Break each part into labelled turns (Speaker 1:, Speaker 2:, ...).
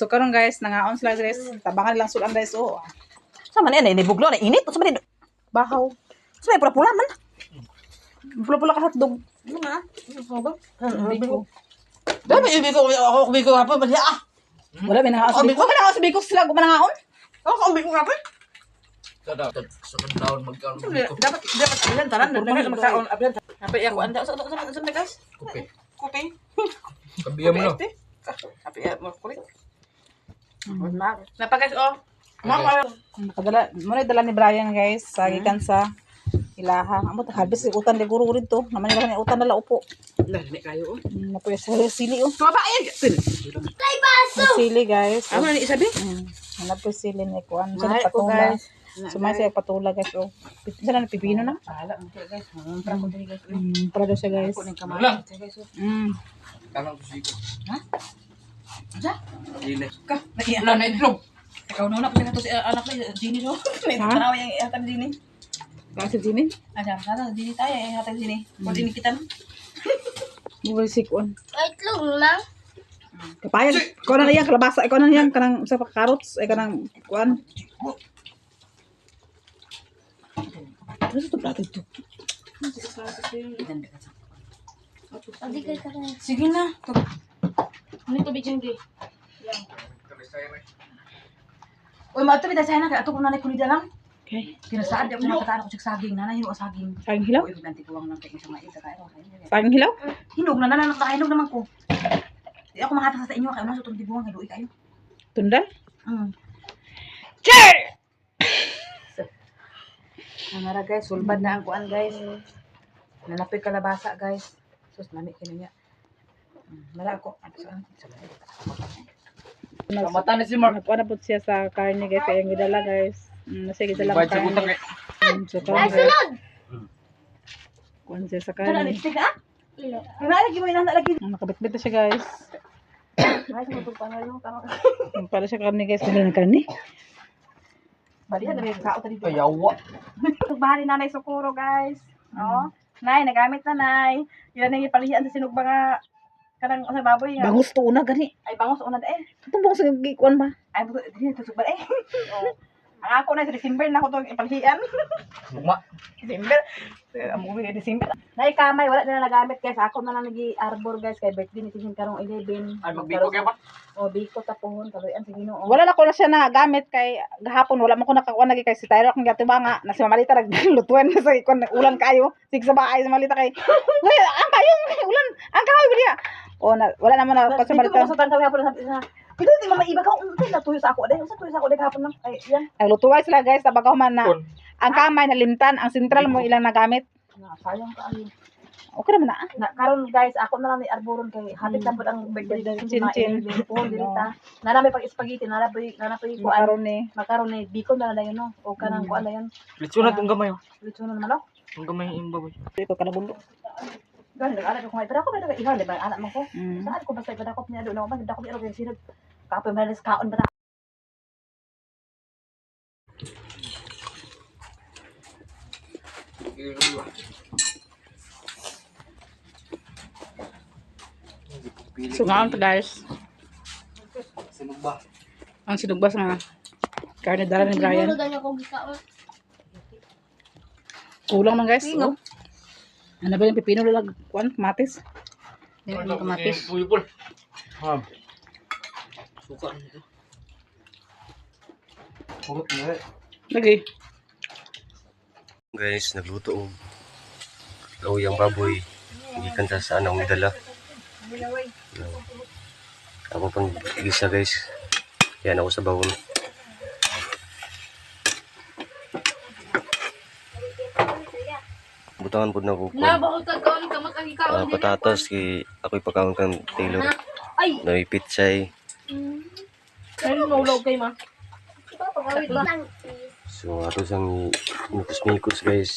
Speaker 1: So karon guys, nangaon sila guys. Tabangan lang sulan guys. Oh.
Speaker 2: Sama na yan, nibuglo na init. Sama na
Speaker 1: Bahaw.
Speaker 2: Sama na pula-pula man.
Speaker 1: Pula-pula ka hotdog.
Speaker 2: Ano nga?
Speaker 1: Biko.
Speaker 2: Dami yung biko hapon.
Speaker 1: Wala may nangaon sa Biko. Wala nangaon sa Biko sila gumanangaon.
Speaker 2: Ako biko hapon.
Speaker 3: Sa taon magkaroon ng biko.
Speaker 2: Dapat ilan tanan. Dapat magkaon. Happy ako. Anda sa guys.
Speaker 3: Kupi.
Speaker 2: Kopi.
Speaker 3: Kabiya mo na.
Speaker 2: Happy mo kulit. Napa guys oh.
Speaker 1: Nakadala, muna dala ni Brian guys, sa gikan sa ilaha. Amo ta harvest utan liguro rin to. Naman nila ni utan nala upo.
Speaker 2: Dali kayo oh.
Speaker 1: Napoy sa sili oh.
Speaker 2: Tumaba yan.
Speaker 1: Ang sili guys.
Speaker 2: Ano ni isabi?
Speaker 1: Hanap ko sili ni kuan. Sa
Speaker 2: Mahal ko,
Speaker 1: patula.
Speaker 2: guys.
Speaker 1: Sumay sa patula guys oh. Sila na pipino na.
Speaker 2: Bahala mo guys. Para ko dili guys.
Speaker 1: Para daw siya guys.
Speaker 2: Ako ning kamay
Speaker 3: Wala.
Speaker 2: guys.
Speaker 3: Kanang kusiko.
Speaker 2: Ha? Aja?
Speaker 3: Dili.
Speaker 2: Ka.
Speaker 3: Wala na itlog.
Speaker 2: Ikaw na una pa to si anak ni Dini do. Tanaw yang ihatag Dini.
Speaker 1: Kasi sini.
Speaker 2: Aja, sana Dini tayo ihatag Dini. Kung Dini kita.
Speaker 1: Mugay si kuan.
Speaker 4: Itlog lang.
Speaker 1: Kapayan. Ikaw na yan kalabasa. Ikaw na yan kanang sa carrots. Ay kanang kuan. Ano sa plato ito?
Speaker 4: Adi kay ka na.
Speaker 2: Sige na.
Speaker 4: Ano tubig yung di?
Speaker 2: Uy, mato bitaw sana kay ato ko nanay kunida lang.
Speaker 1: Okay.
Speaker 2: Kinasaad di ako makataan ako sa saging. Nanay hino saging.
Speaker 1: Saging hilaw?
Speaker 2: Uy, ganti ko lang kay sa mais kay ako.
Speaker 1: Saging hilaw?
Speaker 2: Hinog na nakainog naman ko. Di ako makatas sa inyo kay ano sa tong tibuang kay dui kayo.
Speaker 1: Tundal?
Speaker 2: Che! Nara guys, sulbad na ang kuan guys. Nanapoy kalabasa guys. Sus, nami kininya. Mala ako.
Speaker 3: Kamata na si Mark.
Speaker 1: Nakuha na po siya sa karne guys. Kaya yung gidala guys. Nasa gidala
Speaker 3: Bayad sa
Speaker 1: karne.
Speaker 3: utang eh.
Speaker 1: So karon guys. Kuhan siya sa
Speaker 2: Kana
Speaker 1: karne.
Speaker 2: lipstick ah? Nalagi mo ina lagi.
Speaker 1: Nakabit-bit na siya guys.
Speaker 2: Ay, mo pangalo tama.
Speaker 1: Para siya karne guys. Kung ng karne.
Speaker 2: Bali na dali kao tadi.
Speaker 3: Kayawa.
Speaker 2: Bahari nanay Socorro guys. Oh. Nay, nagamit na nay. Yan ang ipalihan sa sinugba nga kanang sa baboy nga.
Speaker 1: Bangus to una gani.
Speaker 2: Ay bangos unad eh.
Speaker 1: Itong bangus ng gikuan ba?
Speaker 2: Ay buto dili to sugbal eh. Oh. Ang ako na sa December na ako to ipalihan.
Speaker 3: Buma.
Speaker 2: December. Ang movie ni December. Nay kamay wala na nagamit guys. Ako na lang nagi-arbor guys kay birthday ni Tihin karong 11.
Speaker 3: Ay magbiko kaya ba?
Speaker 2: O biko ta pohon kaluyan sa Ginoo.
Speaker 1: Wala na ko na siya nagamit kay gahapon wala man ko nakakuha lagi kay si Tyro kung gatuba nga na si Mamalita naglutuan na sa ikon ulan kayo sig sa bahay sa Mamalita kay wala ang kayong ulan ang kahoy baliya o na wala naman na pa sa
Speaker 2: Dito
Speaker 1: Mamalita
Speaker 2: ko sa tangkal hapon sa Pito di mamaiba ka untay na tuyo sa ako dai. Usa tuyo sa ako dai hapon lang. Ay yan.
Speaker 1: naglutuan sila guys tabagaw man na
Speaker 3: Kun.
Speaker 1: ang kamay na limtan ang sentral mo ilang nagamit
Speaker 2: Na sayang ka ani.
Speaker 1: okay naman na
Speaker 2: Na karon guys ako na lang ni arboron kay hapit na pud ang birthday dai
Speaker 1: Chin-chin.
Speaker 2: Pohon dilita. Nana may pag spaghetti nana pay ko
Speaker 1: makaroni
Speaker 2: makaroni biko na lang yun no. O kanang kuan na yun.
Speaker 3: Litsunat ang gamay.
Speaker 2: Lutso na naman no.
Speaker 3: Ang gamay yung baboy.
Speaker 1: ko kanabundo
Speaker 2: Gan nag-anak ko pero ako ba nag-ihaw di ba anak mo ko.
Speaker 1: mm.
Speaker 2: Saan ko basta ipadakop niya do na man dakop niya og sinod. Kapoy malas kaon ba
Speaker 1: so ngaon to guys
Speaker 3: Sinog ba?
Speaker 1: ang sinugbas nga karne dala ni Brian
Speaker 4: Siguro daw niya kong gikaon.
Speaker 1: kulang man guys oh. Ano ba yung pipino lalag kuan matis
Speaker 3: Kamatis. Puyupol. Ha. Suka nito. Purot na eh.
Speaker 1: lagi
Speaker 5: Guys, nagluto og lauyang baboy. Hindi kanta sa anong dala. Ako pang gisa guys. Yan ako sa bawon. Butangan po na ko.
Speaker 4: Nabahol ka kaon ka makagikaon.
Speaker 5: Patatas kay ako'y pagkaon kang Taylor.
Speaker 4: Ay,
Speaker 5: May pitsay.
Speaker 4: ano maulaw kay ma? Pagawit ba?
Speaker 5: So ato sang mikos-mikos guys.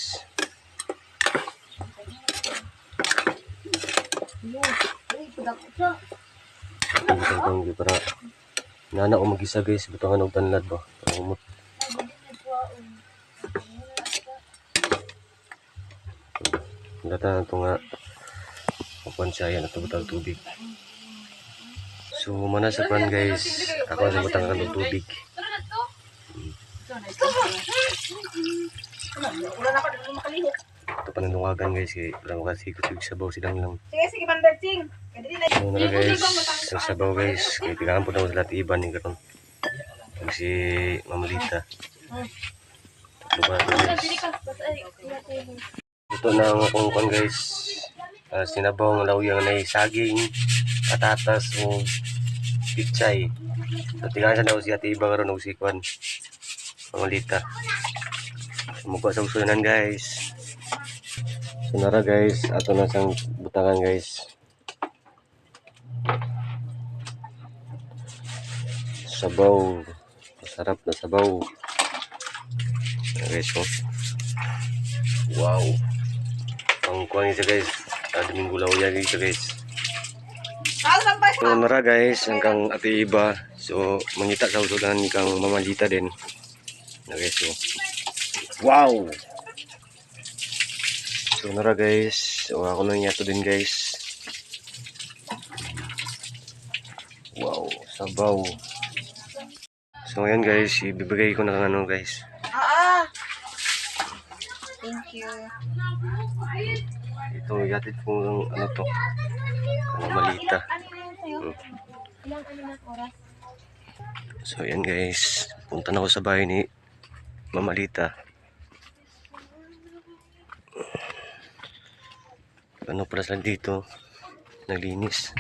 Speaker 5: Butang para nana ko magisa guys. Butangan og tanlad ba. Umot. Data na ito nga kukuan siya yan at butang tubig. So mana sa pan guys, ako sa butang ng tubig.
Speaker 2: Ulan ako, dito makalihok.
Speaker 5: Ito pananawagan guys, kaya wala mo kasi kusig sabaw silang lang.
Speaker 2: Sige, sige, Bandar Ching. Pwede din na.
Speaker 5: So na guys, sa sabaw guys, kaya tigaan po na sa lahat iban ni karon. Si Mamalita. Tatlo ba ito guys? Ito na ang akong kan guys. Sinabaw ng lawyang na saging, patatas o pichay. So tigaan sa daw si Ate Iba karon o si Kwan Mamalita. Sumugpa sa usunan guys. So nara guys, ato na sang butangan guys. Sabaw, masarap na sabaw. Ayan guys, oh. Wow. Ang kuha niya guys, adaming gulaw yan guys. So nara guys, hanggang Ate Iba. So mangita sa usunan ni kang Mamalita din. Ayan guys, oh. Wow. So nara guys, so ako na niya to din guys. Wow, sabaw. So ayan guys, ibibigay ko na kang ano guys.
Speaker 2: Thank you.
Speaker 5: Ito igatid ko ano to. Mamalita. So ayan guys, punta na ako sa bahay ni Mamalita. Ano pala sila dito? Naglinis.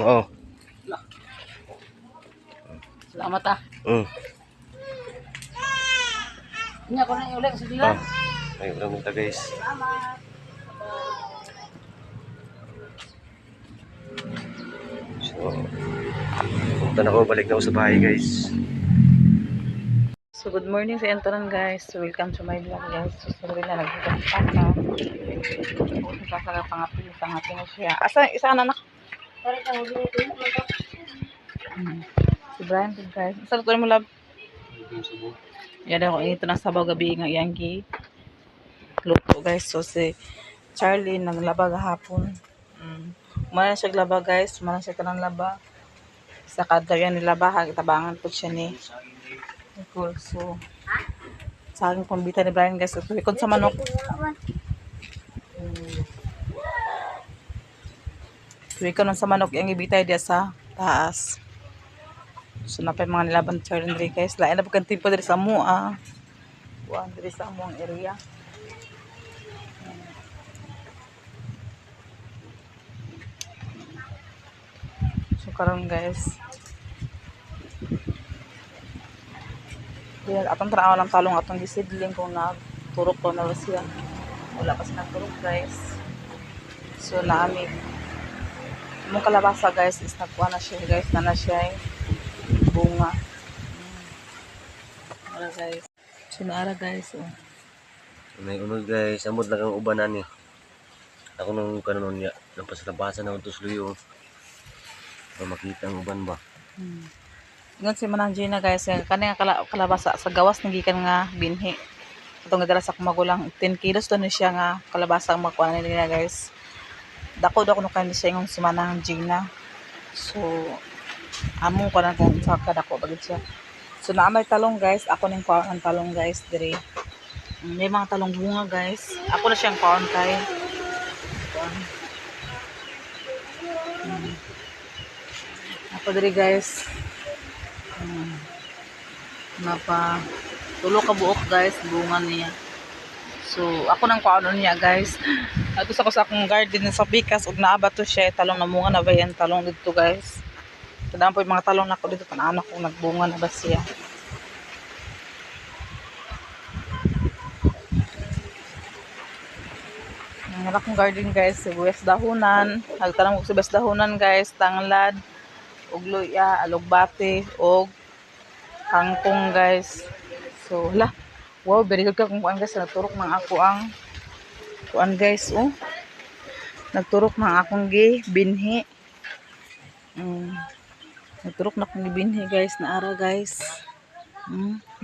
Speaker 5: Oo.
Speaker 1: Salamat ah. Hindi ako na iulit sa dilan.
Speaker 5: Ay, ulang minta guys. So, punta na ako, balik na ako sa bahay guys.
Speaker 1: So good morning sa intanan guys. So welcome to my vlog guys. So sorry na nagpapaka. Nagpapaka pangapi na siya. Asa isa na anak? Si Brian din guys. Asa ko mo lab? Yan ako ito na sabaw gabi nga iyang luto guys. So si Charlie naglaba gahapon. Mana siya laba guys. Mana siya kanang laba. Sa kadar yan nilaba tabangan po siya ni cool. So sa aking pambita ni Brian guys. So ikon sa manok. So ikon sa manok yung ibitay dia sa taas. So napay mga nilaban Charlie diri guys. Lain na pagkan tipo diri sa mua. Buwan diri sa amuang area. So karon guys. Yan, atong tanaw ng talong atong gisidling kung nagturok ko na siya. Wala pa siya nagturok guys. So naami. Mong kalabasa guys is nagkuha na siya guys. Na siya bunga. Wala guys. So naara guys. Oh.
Speaker 5: May unod guys, amod lang ang ubanan niya. Ako nung kanon niya, nampasalabasan na utos luyo. Para makita ang uban ba.
Speaker 1: Ingon si Manang Gina guys, kani nga kalabasa sa gawas nagikan nga binhi. Itong gadala sa kumagulang 10 kilos to ni siya nga kalabasa ang makuha nila guys. Dako no kanila siya ingon si Manang Gina. So amo ko na kung sa kadako bagid siya. So naamay talong guys, ako ning kuha ang talong guys diri. May mga talong bunga guys. Ako na siyang kuha kay ako diri guys. Napa tulo ka buok guys bunga niya. So ako nang kuano niya guys. Ato sa ko sa akong garden sa Pikas ug naaba to siya talong na bunga na ba yan talong dito guys. Kadang po yung mga talong nako dito tanan ko nagbunga na ba siya. Ang akong garden guys, sibuyas dahonan, nagtanong ko sibuyas dahonan guys, tanglad, ug luya, alugbate, ug kangkong guys. So, wow, very good ka kung kuan guys, nagturok ng ako ang kuan guys, oh. Nagturok ng akong binhi. Nagturok na akong binhi guys, naara guys.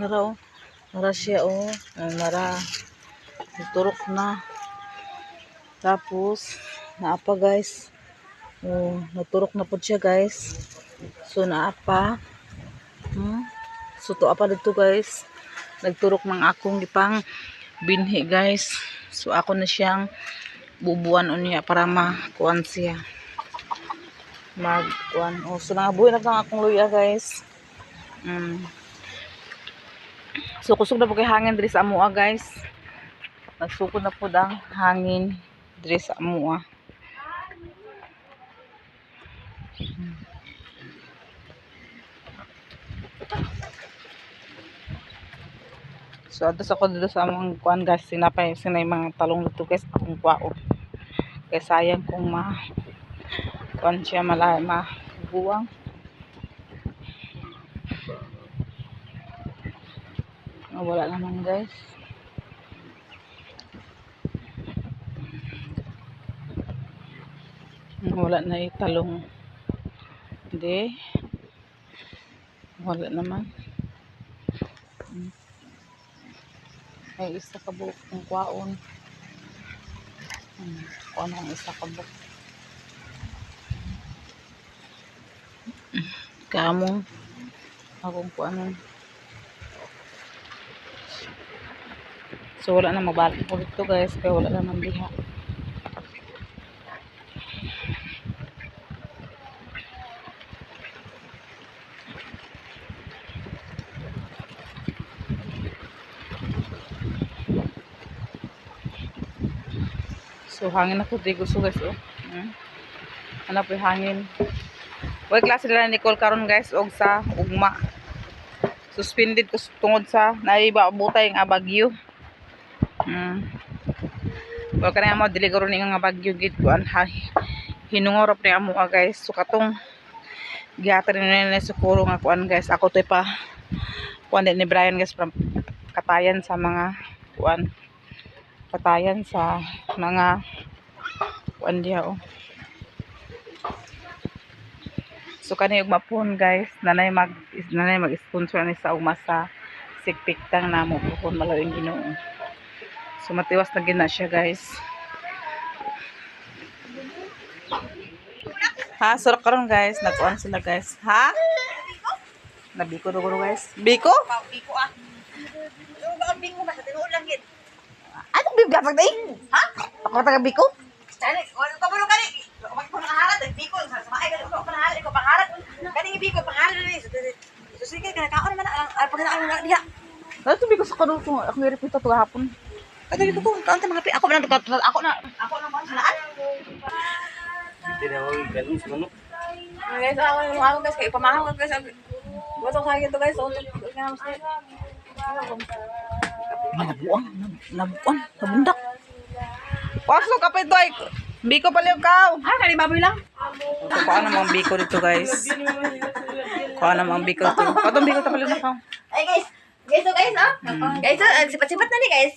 Speaker 1: Nara oh. Nara siya oh. Nara. Nagturok na. Tapos, naapa guys. Oh, naturok na po siya guys. So naa pa. So to apa dito guys. Nagturok ng akong gipang binhi guys. So ako na siyang bubuan unya para makuan siya. Magkuan. Oh, so nangabuhi na lang akong luya guys. So kusog na po kay hangin diri sa amua guys. Nagsukod na po ang hangin diri sa amua. So ato ako dito sa among kuan guys, sinapay sinay mga talong dito guys akong kwao. Kaya sayang kung kuan siya mabuwang. Wala naman guys. Wala na italong. Hindi. Wala naman. May isa ka buok ng kwaon. Kuan ang isa ka buok. Kamong akong kuanon. So wala na mabalik ko dito guys, kaya wala naman diha. So hangin ako di gusto guys oh. Ano po yung hangin. Way klase nila Nicole karon guys og sa ugma. Suspended ko tungod sa naiba butay nga bagyo. Wala ka na mo dili karon nga bagyo gid kuan hinungorop ni amo guys. So katong gihatag ni Socorro nga kuan guys. Ako toy pa kuan ni Brian guys from katayan sa mga kuan. Katayan sa mga kuan diha oh. So kani ug mapon guys, nanay mag-sponsor ni sa ugma sa sikpiktang namo kun malawing Ginoo. So matiwas na gina siya guys. Ha, surok karon guys, nagkuan sila guys. Ha? Nabiko do guys. Biko?
Speaker 2: Biko ah. Ang biko ba sa tinuod lang gid.
Speaker 1: Anong bibgapag na eh? Ha? Ako taga Biko?
Speaker 2: Dali, wala ka bulo kani. Wag ko nangaharad ang biko sa maay gali ko pangalan ko pangalan. Kani biko pangalan ni. So sige kana kaon man ang pagkanaon na diha.
Speaker 1: Ano ito Biko sa kanon ko? Ako nirepita ito hapon.
Speaker 2: Ano dito ko? Kaon ta mga pi. Ako man ako man salaan.
Speaker 5: Hindi na ako ganun sa manok.
Speaker 2: Guys, ako guys kay pamahang ko guys. Botong sa to guys. So
Speaker 1: Nabuan, nabundak. Pasok kapit doy. Biko pala yung kaw.
Speaker 2: kani baboy lang.
Speaker 1: So, kuha namang Biko dito guys. Kuha namang Biko dito. Katong Biko ta pala na kaw.
Speaker 2: Ay guys. Guys, so guys, oh. Guys, so, sipat-sipat na ni guys.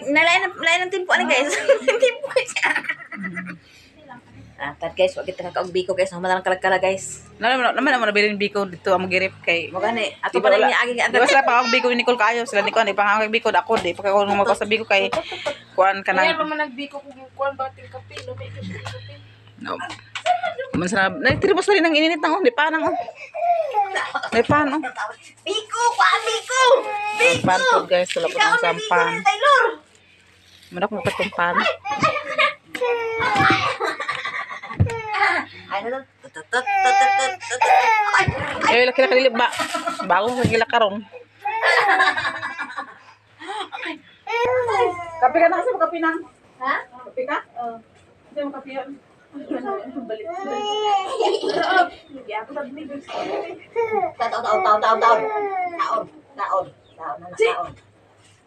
Speaker 2: Nalayan ng timpo ni guys. Timpo siya. Tad guys, wag kita kakaog-biko guys. Madalang kalag-kala guys.
Speaker 1: Naman nabilin Biko dito ang girip kay.
Speaker 2: Magani, ato
Speaker 1: Di
Speaker 2: pa
Speaker 1: ba
Speaker 2: rin
Speaker 1: wala?
Speaker 2: niya aging
Speaker 1: Di ba sila pang ako Biko ni Nicole kayo? Sila Nicole, di pang ako Biko ako di. Pagka ako magpasa Biko kay kuan ka
Speaker 4: Kaya
Speaker 1: nang.
Speaker 4: naman nagbiko kung kuan bating kape, no may kape.
Speaker 1: No. Man sarap. Nagtiribos na rin ang ininit ng di pa nang oh. Di pa no.
Speaker 2: Biko! Kwa Biko!
Speaker 1: Sampan po guys, wala po ng sampan.
Speaker 2: Taylor!
Speaker 1: Manak mo katong pan.
Speaker 2: Ay,
Speaker 1: Eh, laki na kalilip ba? Bago sa gila karon. Kape ka na kasi kape nang.
Speaker 2: Ha?
Speaker 1: Kape ka? Kasi mo kape yan. Balik.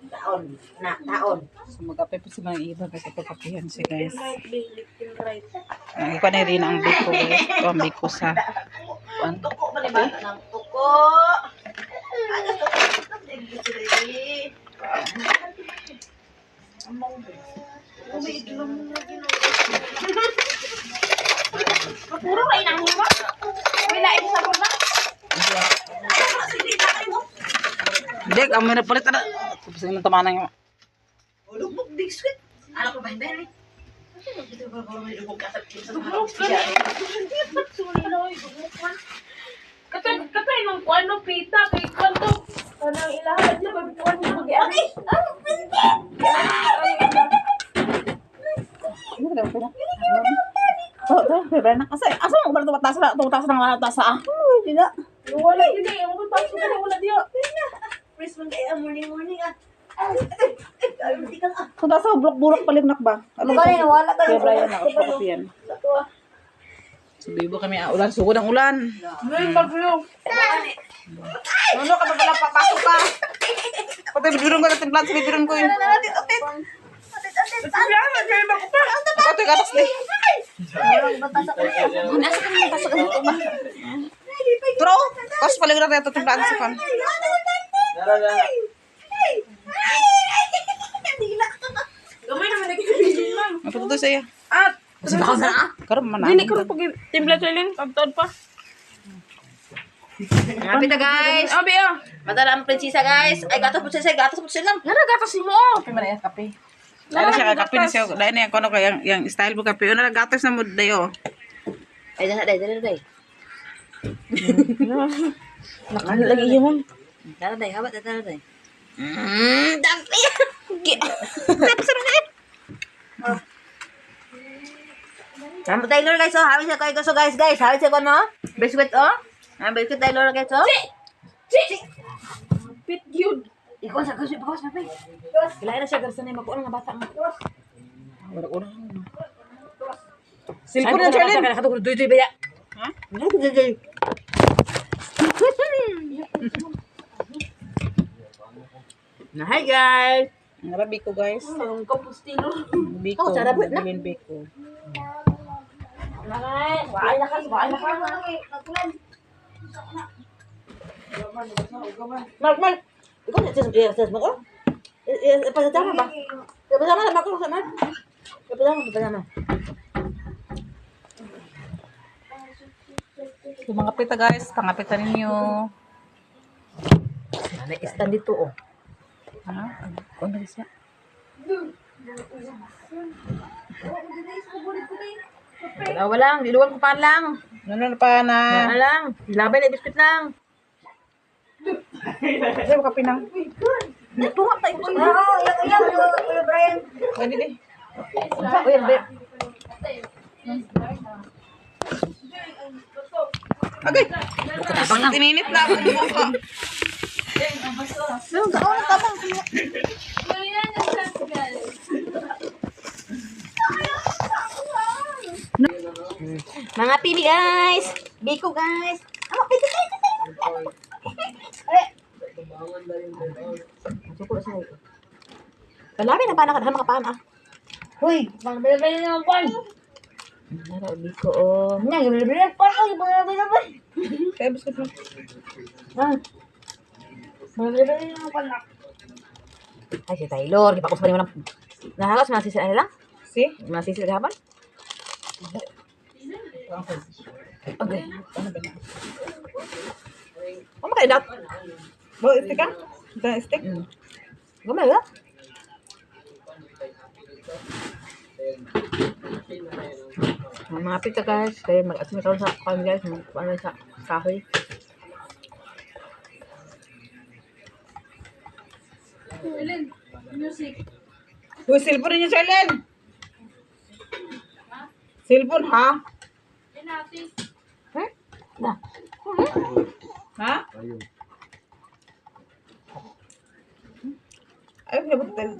Speaker 2: Taon.
Speaker 1: So magkape po sila ng iba kasi pagkapihan si guys. Ang iba na rin ang biko guys. Ito ang biko sa kuan.
Speaker 2: Tuko ba ni ba? Nang tuko. Ano to? Puro ba inang mo? Wala ito sa baba.
Speaker 1: Dek, ang mga palit na. Tapos yung tamanang yung.
Speaker 2: Lubog big sweet. Ano ko ba hindi?
Speaker 4: Katay nung kuano pita kay kanto. Kanang ilahan niya pagkuan niya mag-ani.
Speaker 1: Ano ba daw? Bebe na. Asa mo ba tumatas ng mga tasa? Hindi na.
Speaker 4: Wala yun eh. Ang pasok na wala diya.
Speaker 2: Please man kaya morning ah.
Speaker 1: Kung sa bulok-bulok palignak ba? Ano ba?
Speaker 2: Wala
Speaker 1: Kaya Brian na ako yan. Subibo kami ulan, sugod ang ulan.
Speaker 4: May paglo.
Speaker 1: Ano ka ba pala papasok ka? Patay bidurong ko na timplan sa bidurong ko yun. Patay ka atas din. Turo, kas paling na ito timplan sa kan.
Speaker 4: Gamay naman nagkakabigin man.
Speaker 1: Maputo sa'yo.
Speaker 4: At,
Speaker 1: Karoon man
Speaker 4: dili ko pag timpla Chelin. Pagtod pa.
Speaker 2: Happy na guys.
Speaker 4: Abi ah.
Speaker 2: Madala ang prinsesa guys. Ay gatos po sila lang.
Speaker 4: Nara gatas mo.
Speaker 1: Kape man yan, kape. Dahil siya kape na siya. Dahil na yan, kung ano ka, yung style mo kape. Una nagatas na mo dayo.
Speaker 2: Ay dala.
Speaker 1: Nakano lagi yun.
Speaker 2: Dala day, habat dala day. Dami. Sama Taylor guys, oh. Habis siya kayo gusto guys. Habis siya ko no. Biscuit oh. Biscuit Taylor guys oh.
Speaker 4: Pit yun.
Speaker 2: Ikaw sa gusto bawas na pa. Kailangan na siya garsa na makuha nga bata mo.
Speaker 1: Silpo na siya rin.
Speaker 2: Nakatulog duy ba ya?
Speaker 1: Ha?
Speaker 2: Na hi guys.
Speaker 1: Ang biko guys.
Speaker 4: Ang kapustino.
Speaker 1: Biko.
Speaker 2: Oh, sarap na.
Speaker 1: Bilin biko.
Speaker 2: Waay na ka. Mal. Ikaw sa mo ko? Pasama ba? Pasama na ba ko sama? Pasama.
Speaker 1: Yung mga pita guys, pangapitan ninyo.
Speaker 2: May stand dito oh.
Speaker 1: Ano? Kung na siya.
Speaker 2: Wala lang, diluwan ko pa lang.
Speaker 1: Ano pa na?
Speaker 2: Wala lang. Labay na biscuit lang.
Speaker 1: Kasi mo kape nang.
Speaker 2: Tunga tayo ko. Oo, yung Brian.
Speaker 1: Pwede di.
Speaker 2: Oh, yan ba?
Speaker 1: Agay! Tininit na ako ng buka.
Speaker 2: Mga pili guys. Biko guys. Oh, pili guys. Kalami na paano ka makapaan ah. Hoy, bang bili na pan. Nara biko oh. Nya, bili pan oh, bili.
Speaker 1: Kaya biskuit mo.
Speaker 2: Ah. Bili na pan. Ay, si Taylor, di pa ko sa kanila nahalas masisi ano lang?
Speaker 1: Si?
Speaker 2: Masisi gaban? Okay.
Speaker 1: Ano ba na?
Speaker 2: Oh, makainap.
Speaker 1: Bo, stick ka? Ito na stick?
Speaker 2: Gumay ba? Mga pita guys, kaya mag-asumi ka sa kami guys, ano sa kahoy.
Speaker 4: Chelin. Music.
Speaker 1: Uy, cellphone niyo, Charlen! Cellphone, ha?
Speaker 4: Inati.
Speaker 2: Na.
Speaker 1: Ha? Ayaw, pinabot tayo.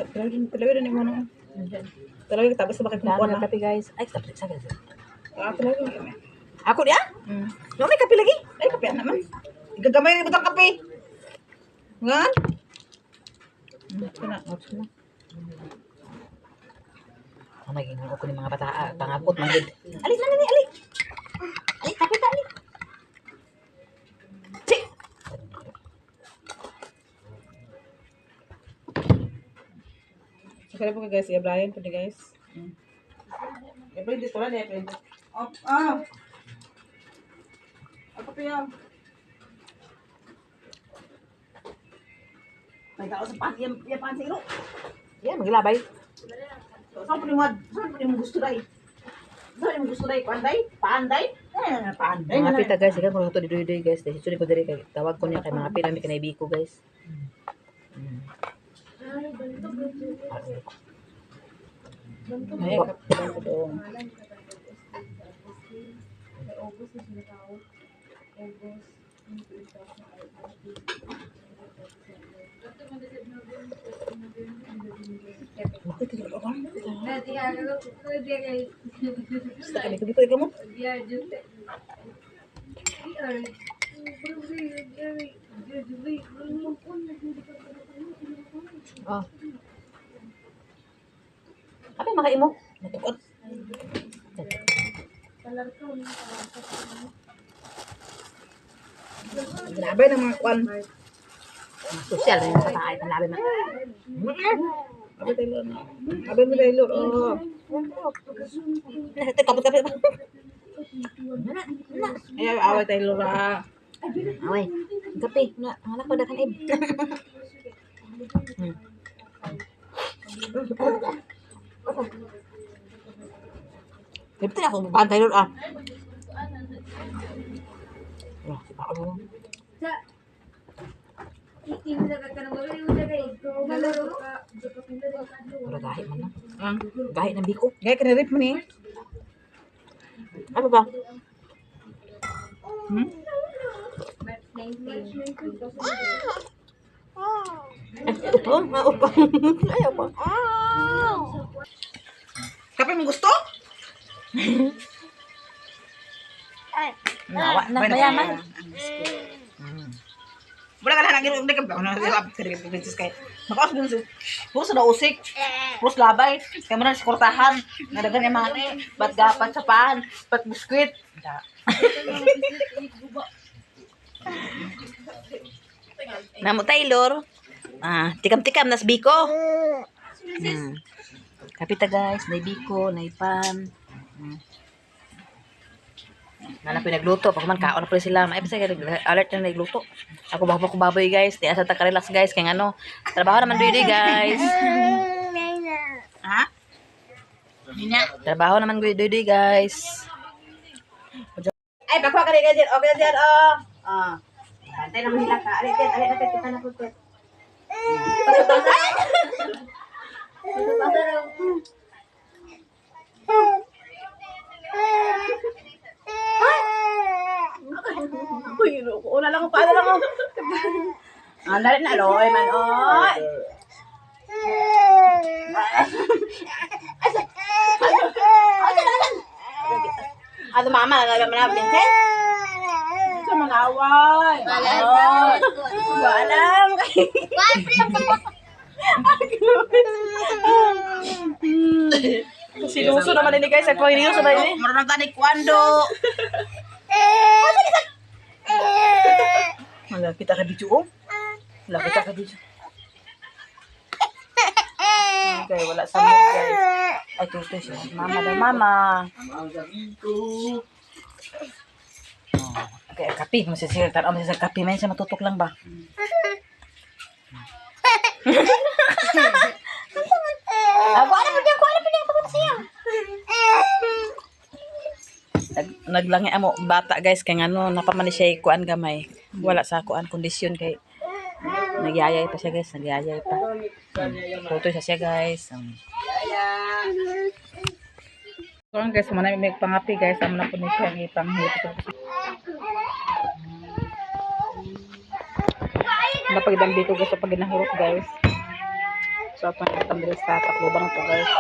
Speaker 1: Talaga na mo na. Talaga tapos sa bakit
Speaker 2: Dami
Speaker 1: kumpuan
Speaker 2: ng
Speaker 1: na.
Speaker 2: kape guys. Ay, stop.
Speaker 1: Talaga.
Speaker 2: Ako niya? No, may kape lagi.
Speaker 1: Ay, kape naman. Gagamay na butang kape. Ngan?
Speaker 2: Ang maging ako ni mga bata, pangapot, manggid. Alik na, alik. Alik, kape ta, alik. Sik!
Speaker 1: Sakala po ka guys, i-Brian po guys. I-Brian dito lang, i-Brian dito. Ah! Ako pa yan. May tao sa pan, yan pan sa ilo. Yan, maglabay. Saan po mo gusto dahil? Saan mo gusto dahil? Paanday? Paanday? Paanday
Speaker 6: Mga pita guys, ikan ko to didoy guys. Dahil sunod ko diri kay tawag ko niya kay mga pila mi kanay biko guys.
Speaker 1: Ay, kapitang ko doon.
Speaker 6: Basta kami biko ikaw mo. Oh. Apa yang makai mo? Natukot.
Speaker 1: Labay ng mga kwan.
Speaker 6: Social rin sa tayo panabi man.
Speaker 1: Abay tayo na. Abay mo tayo. Oh.
Speaker 6: Kapit-kapit.
Speaker 1: Ay, away tayo lura.
Speaker 6: Away. Kape, na anak ko dakan ib. Dito na ako bantay lur ah. Wah, paano? Wala gahi man na.
Speaker 1: Ang
Speaker 6: Gahi ng biko.
Speaker 1: gaya ka na rip mo ni.
Speaker 6: Ano ba?
Speaker 1: Hmm?
Speaker 6: Upang, upang. Ayaw pa.
Speaker 1: Kape mo gusto?
Speaker 6: Nawa na, mayaman.
Speaker 1: Wala ka lang nang hindi ka ba? Ano sa princess kay. Makaos mo sa puro sa usik. Puro sa labay. Kaya mo na sa kurtahan. Nadagan yung mga ni. Ba't gapat sa paan. Ba't biskwit.
Speaker 6: Namo Taylor. Tikam-tikam nas biko. Kapita guys, nay biko, nay pan. Nana pinagluto, pag man kaon na pala sila, may pasay alert na nagluto. Ako bako ko baboy guys, di asa ta ka-relax guys kay ano. Trabaho naman dito guys.
Speaker 1: Ha?
Speaker 6: Trabaho naman dito guys.
Speaker 1: Ay, bakwa ka rin dyan. Okay dyan, oh. Ah. Antay naman nila ka. Alit natin, kita na putit. Uy, una lang ko, paano lang ako. Dali na, loy man, oy. Ano mama, nagagam na Vincent? Sa mga away. Walang.
Speaker 6: Sinuso naman ini guys, ako iniuso na ini.
Speaker 1: Marunong tani kwando.
Speaker 6: Wala kita ka dito oh. Wala kita ka dito. Okay, wala sa mood guys. Ay, tuto siya. Mama daw, mama. Okay, kapi. Masisir. Tanaw mo sa kapi. May siya matutok lang ba? Kuha na po niya. Pagod siya. Naglangi amo bata guys kay ngano napamani siya kuan gamay. Wala sa kuan kondisyon kay nagyayay pa siya guys, nagyayay pa. Tutoy siya guys.
Speaker 1: So guys, muna may pangapi guys, amo na po ni siya ipanghilip. Napagdambi ko guys sa pag ginahurot guys. So pa tambres sa taklubang to guys.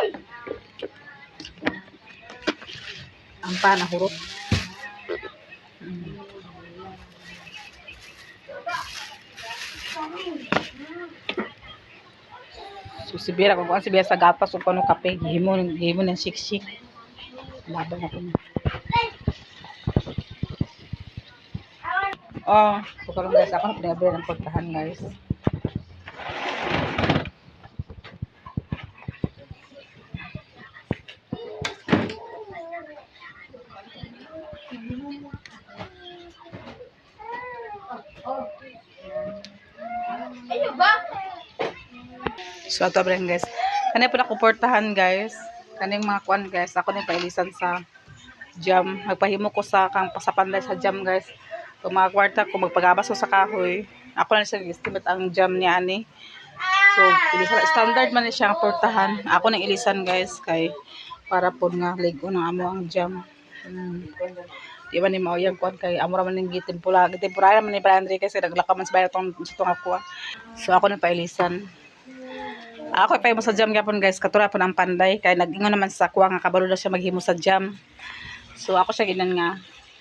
Speaker 1: Ang pa nahurot. So sibira kung si biya sa gatas o pano kape, gihimo ng siksik. Laban na po. Oh, so karon guys, ako na pinabi ng pagtahan guys. So ato ba guys, Kani po nakuportahan guys. Kaning mga kuan guys. Ako ni pailisan sa jam. Magpahimo ko sa kang pasapanday sa jam guys. Kung mga kwarta ko magpagabas ko sa kahoy. Ako na siya estimate ang jam niya ani. So, ilisan, standard man ni siya ang portahan. Ako nang ilisan guys kay para po nga ligo ng amo ang jam. Di ba ni mauyang kuan kay amo ra man ning gitimpula. Gitimpura man ni Andre kasi naglakaman sa bayan tong ako. So ako nang pailisan. Ako pa mo sa jam gyapon guys, katura po ng panday kay nag-ingon naman sa kuha nga kabalo na siya maghimo sa jam. So ako siya ginan nga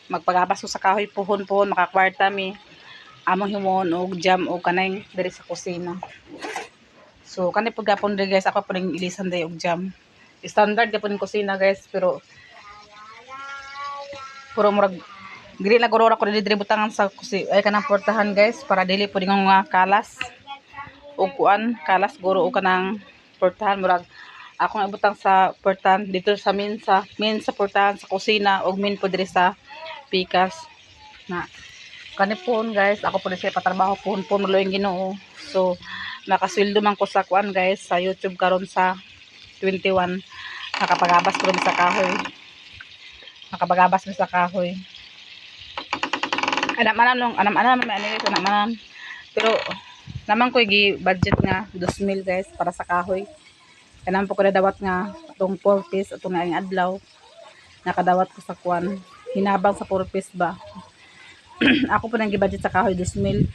Speaker 1: magpagabas ko sa kahoy puhon makakwarta mi among himon og jam o kanay diri sa kusina. So kanay pud gapon diri guys, ako po ning ilisan day og jam. Standard gapon ning kusina guys, pero puro murag dili na guro ko diri butangan sa kusina ay kanang portahan guys para dili pud nga kalas. O kuan kalas guro o kanang portahan murag ako nga ibutang sa portahan dito sa min sa portahan sa kusina og min po diri sa pikas na kanipon guys. Ako po siya patrabaho po maluing Ginoo. So nakasweldo man ko sa kuan guys sa YouTube karon sa 21. Nakapagabas ko rin sa kahoy. Anam pero naman ko gi-budget nga 2,000 guys para sa kahoy. Kanang po ko nadawat nga itong 4 piece atong nga adlaw. Nakadawat ko sa kuan. Hinabang sa 4 piece ba. Ako po nang gi-budget sa kahoy 2,000.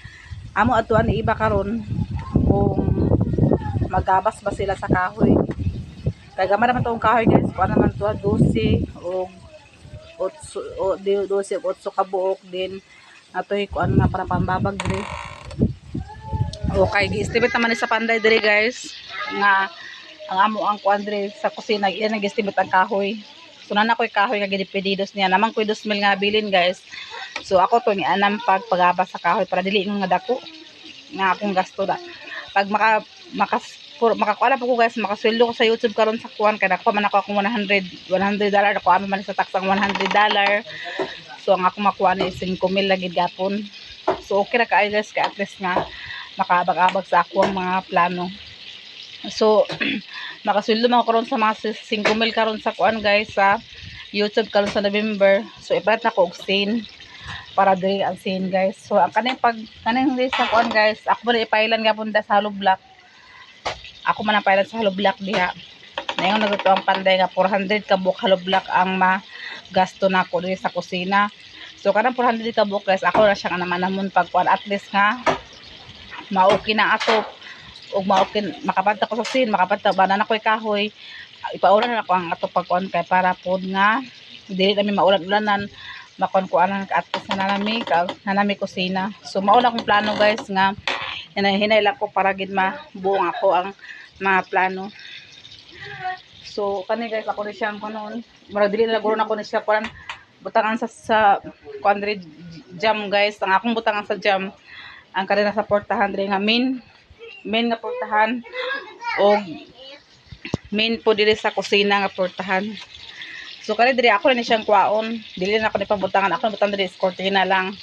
Speaker 1: Amo atuan ni iba karon kung magabas ba sila sa kahoy. Kay gamay naman tong kahoy guys. Kuan naman to 12 o 12 o 8 kabuok din. Atoy kuan nga para pambabag diri. Okay, gi-estimate naman ni sa panday diri guys nga ang amo ang kuan diri sa kusina iyan nag-estimate ang kahoy. So nana koy kahoy nga gidipedidos niya. Naman koy 2,000 nga bilin guys. So ako to anam pagabas sa kahoy para dili nga dako nga akong gasto da. Pag makakuala po ko guys, makasweldo ko sa YouTube karon sa kuan kay nakuha man ako akong $100 ako amo man sa taksang $100. So ang ako makuha ni 5,000 lagi gapon. So okay ra kaayo guys, kay at least nga makaabag-abag sa ako ang mga plano. So makasweldo man ko karon sa mga 5,000 karon sa kuan guys sa YouTube karon sa November. So ipalit na ko og scene para diri ang scene guys. So ang kaning sa kuan guys, ako man ipailan gapon da sa hollow block. Ako man ang pailan sa hollow block diha. Ngayon nagtuto ang panday nga 400 ka buok hollow block ang magasto nako diri sa kusina. So kanang 400 ka buok guys, ako na siya nga naman namon pagkuan at least nga maoki na ato ug maoki makapanta ko sa scene, makapanta banana koy kahoy. Ipaulan na ako ang ato pagkuan kay para pod nga dili nami maulan-ulanan makuan-kuanan ka ato sa nanami kusina. So mao na akong plano guys nga hinay lang ko para gid mabuong ako ang mga plano. So kani guys ako ni siyang kanon murag dili na guro na ko ni siya kuan butangan sa kuan diri jam guys. Ang akong butangan sa jam ang kanina sa portahan diri nga main nga portahan o main po diri sa kusina nga portahan. So kani diri ako ni siyang kuwaon, dili na ako ni pabutangan, ako butangan diri is cortina lang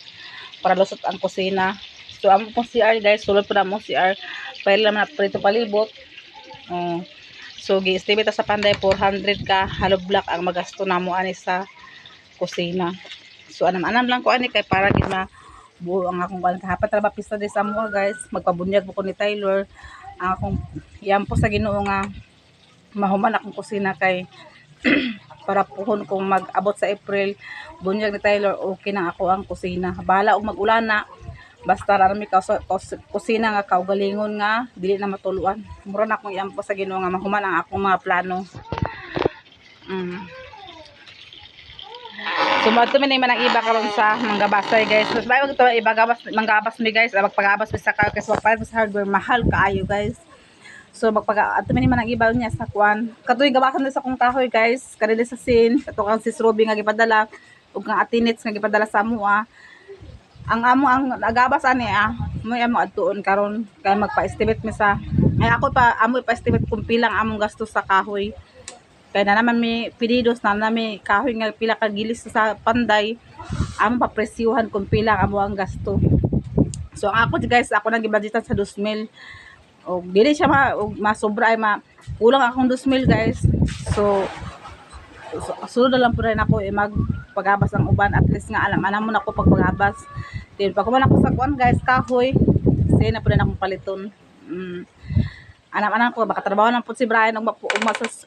Speaker 1: para lusot ang kusina. So amo pong CR guys, sulod po na mo CR para lang na prito palibot. So gi-estimate sa panday 400 ka hollow block ang magasto namo ani sa kusina. So anam-anam lang ko ani kay para gid buo ang akong kuan kahapat ra ba pista di sa mo guys. Magpabunyag po ko ni Tyler ang akong yampo sa Ginoo nga mahuman akong kusina kay para puhon kung mag-abot sa April bunyag ni Tyler okay na ako ang kusina. Bahala og mag-ulan na basta ra mi kusina nga kaugalingon nga dili na matuluan. Mura na akong yampo sa Ginoo nga mahuman ang akong mga plano. So mato man ang iba karon sa manggabasay guys. Mas bayo to manggabas mi guys, magpagabas mi sa kahoy kasi wala sa hardware mahal kaayo guys. So ato man ang iba niya sa kuan. Katuig gabasan sa kong kahoy guys, kadili sa scene, kato kang sis Ruby nga gipadala ug ang atinits nga gipadala sa amoa. Ang amo ang nagabas ani mo amo adtuon karon kay magpa-estimate mi sa ay ako pa amo pa-estimate kung pilang among gastos sa kahoy. Kaya na naman may pedidos na namin kahoy nga pila ka gilis sa panday amo papresyuhan kung pila amo ang gasto. So ang ako guys, ako nang gibudgetan sa 2,000 O dili siya masobra ay kulang akong 2,000 guys. So sunod na lang po rin ako magpagabas ang uban, at least nga alam mo na ako pagpagabas. Then pag kuman ako sa kuan guys, kahoy, say na po rin akong paliton. Anak ko baka trabaho lang po si Brian umasas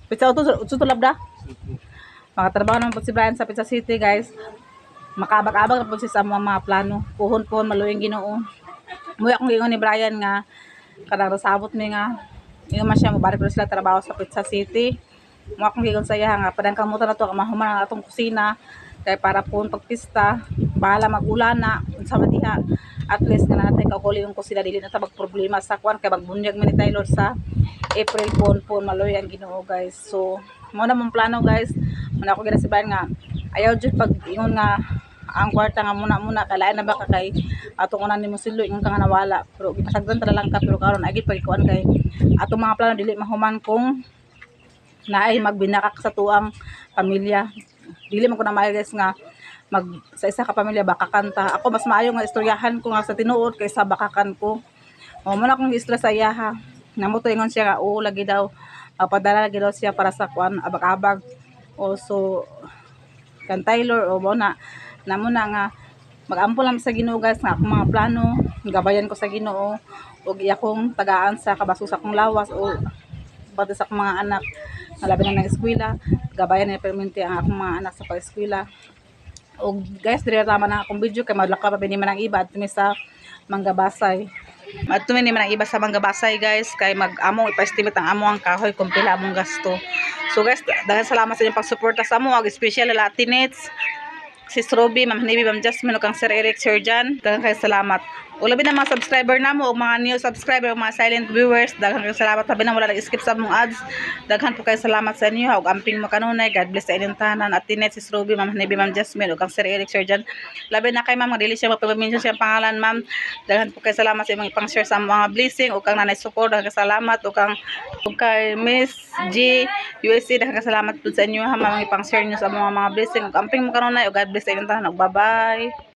Speaker 1: pizza uto labda. Baka trabaho lang po si Brian sa Pizza City guys. Makabag-abag na po siya sa mga plano. Puhon maluwing Ginoo. Muya akong gingon ni Brian nga kadang nasabot mi nga ingon man siya mabalik ko sila trabaho sa Pizza City. Mo akong gigon sa iya nga padang kamutan na to mahuman ang atong kusina kay para po pagpista bahala mag-ulan na unsa man diha, at least nga natay kauli yung kusina dili na ta problema sa kwan kay magbunyag mi ni Taylor sa April po maloy ang Ginoo guys. So mo na mong plano guys, muna ako ginasibayan nga ayaw jud pag ingon nga ang kwarta nga muna kalain na ba ka kay atong unan nimo silo ingon ka nga nawala, pero gipasagdan ta lang ka, pero karon agi pagikuan kay atong mga plano dili mahuman kung naay magbinakak sa tuang pamilya. Dili man ko na maayo guys nga sa isa ka pamilya bakakanta. Ako mas maayo nga istoryahan ko nga sa tinuod kaysa bakakan ko. O muna akong istorya sa iya ha. Namuto ingon siya nga lagi daw padala lagi daw siya para sa kuan abag-abag. O so kan Taylor o mo na muna nga mag-ampo lang sa Ginoo guys nga akong mga plano gabayan ko sa Ginoo ug iya kong tagaan sa kabaso sa akong lawas o pati sa akong mga anak na labi na nag-eskwela, gabayan na permanente ang akong mga anak sa pag-eskwela. O guys, dire tama na akong video kay madlaka pa bini man ang iba at sa Manggabasay. At ni man ang iba sa Manggabasay guys kay mag-among ipa-estimate ang among kahoy kung pila among gasto. So guys, dahil salamat sa inyong pagsuporta sa amo, especially Latinets, Sis Ruby, Ma'am Hanibi, Ma'am Jasmine, ug kang Sir Eric, Sir Jan. Daghang kayo salamat. Ulabi na mga subscriber namo o mga new subscriber o mga silent viewers, daghang kayo salamat. Sabi na wala nag-skip sa mong ads. Daghan po kayo salamat sa inyo. Ug amping mo kanunay. God bless sa inyong tahanan. At Tinet, Sis Ruby, Ma'am Hanibi, Ma'am Jasmine, ug kang Sir Eric, Sir Jan. Labi na kay Ma'am, dili siya magpapamention siyang pangalan, Ma'am. Daghan po kayo salamat sa imong ipang-share sa mga blessing ug kang nanay support. Daghang salamat ug kay Miss G USC, daghang salamat po sa inyo ha, Ma'am, ipang-share niyo sa mga blessing ug amping mo kanunay. Ug God bless sa inyong tahanan. Bye-bye.